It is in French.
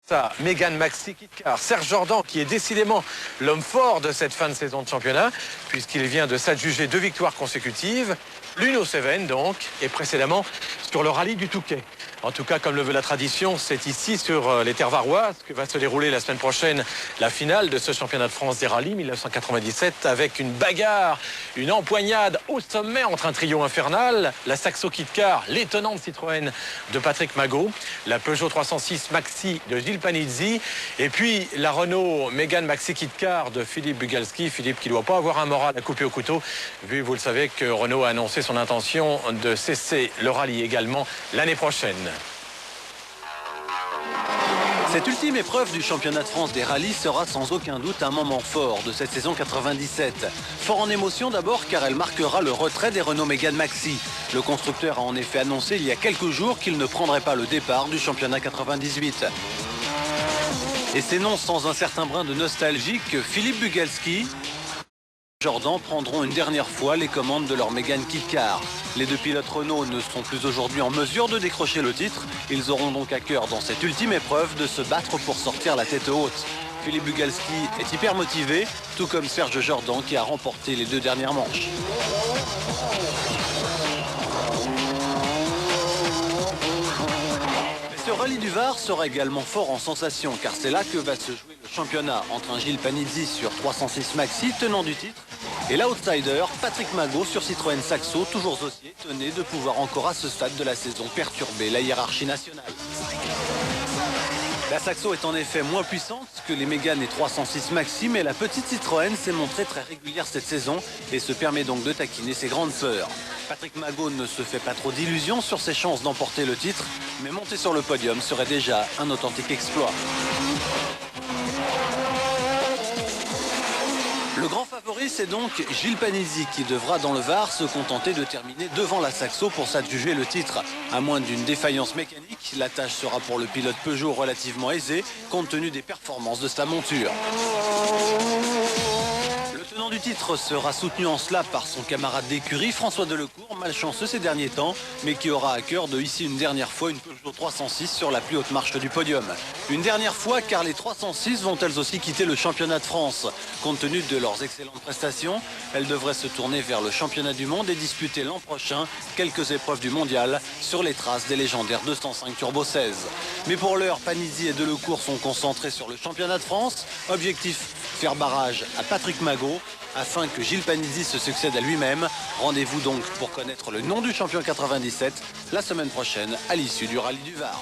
Ça, Mégane Maxi Kitcar, Serge Jordan qui est décidément l'homme fort de cette fin de saison de championnat puisqu'il vient de s'adjuger 2 victoires consécutives, l'une aux Cévennes donc et précédemment sur le rallye du Touquet. En tout cas, comme le veut la tradition, c'est ici sur les terres varoises que va se dérouler la semaine prochaine la finale de ce championnat de France des rallyes 1997 avec une bagarre, une empoignade au sommet entre un trio infernal, la Saxo Kitcar, l'étonnante Citroën de Patrick Magot, la Peugeot 306 Maxi de Gilles Panizzi et puis la Renault Mégane Maxi Kitcar de Philippe Bugalski. Philippe qui ne doit pas avoir un moral à couper au couteau vu, vous le savez, que Renault a annoncé son intention de cesser le rallye également l'année prochaine. Cette ultime épreuve du championnat de France des rallyes sera sans aucun doute un moment fort de cette saison 97. Fort en émotion d'abord car elle marquera le retrait des Renault Mégane Maxi. Le constructeur a en effet annoncé il y a quelques jours qu'il ne prendrait pas le départ du championnat 98. Et c'est non sans un certain brin de nostalgie que Philippe Bugalski et Jordan prendront une dernière fois les commandes de leur Mégane Kitcar. Les 2 pilotes Renault ne seront plus aujourd'hui en mesure de décrocher le titre. Ils auront donc à cœur dans cette ultime épreuve de se battre pour sortir la tête haute. Philippe Bugalski est hyper motivé, tout comme Serge Jordan qui a remporté les 2 dernières manches. Ce rallye du Var sera également fort en sensation car c'est là que va se jouer le championnat entre un Gilles Panizzi sur 306 Maxi tenant du titre et l'outsider Patrick Magot sur Citroën Saxo, toujours aussi étonné de pouvoir encore à ce stade de la saison perturber la hiérarchie nationale. La Saxo est en effet moins puissante que les Mégane et 306 Maxi, mais la petite Citroën s'est montrée très régulière cette saison et se permet donc de taquiner ses grandes sœurs. Patrick Magot ne se fait pas trop d'illusions sur ses chances d'emporter le titre, mais monter sur le podium serait déjà un authentique exploit. Le grand favori, c'est donc Gilles Panizzi qui devra dans le Var se contenter de terminer devant la Saxo pour s'adjuger le titre. À moins d'une défaillance mécanique, la tâche sera pour le pilote Peugeot relativement aisée compte tenu des performances de sa monture. Le tenant du titre sera soutenu en cela par son camarade d'écurie François Delecourt, malchanceux ces derniers temps, mais qui aura à cœur de hisser une dernière fois une Peugeot 306 sur la plus haute marche du podium. Une dernière fois car les 306 vont elles aussi quitter le championnat de France. Compte tenu de leurs excellentes prestations, elles devraient se tourner vers le championnat du monde et disputer l'an prochain quelques épreuves du mondial sur les traces des légendaires 205 Turbo 16. Mais pour l'heure, Panizzi et Delecourt sont concentrés sur le championnat de France. Objectif, faire barrage à Patrick Magot afin que Gilles Panizzi se succède à lui-même. Rendez-vous donc pour connaître le nom du champion 97 la semaine prochaine à l'issue du rallye du Var.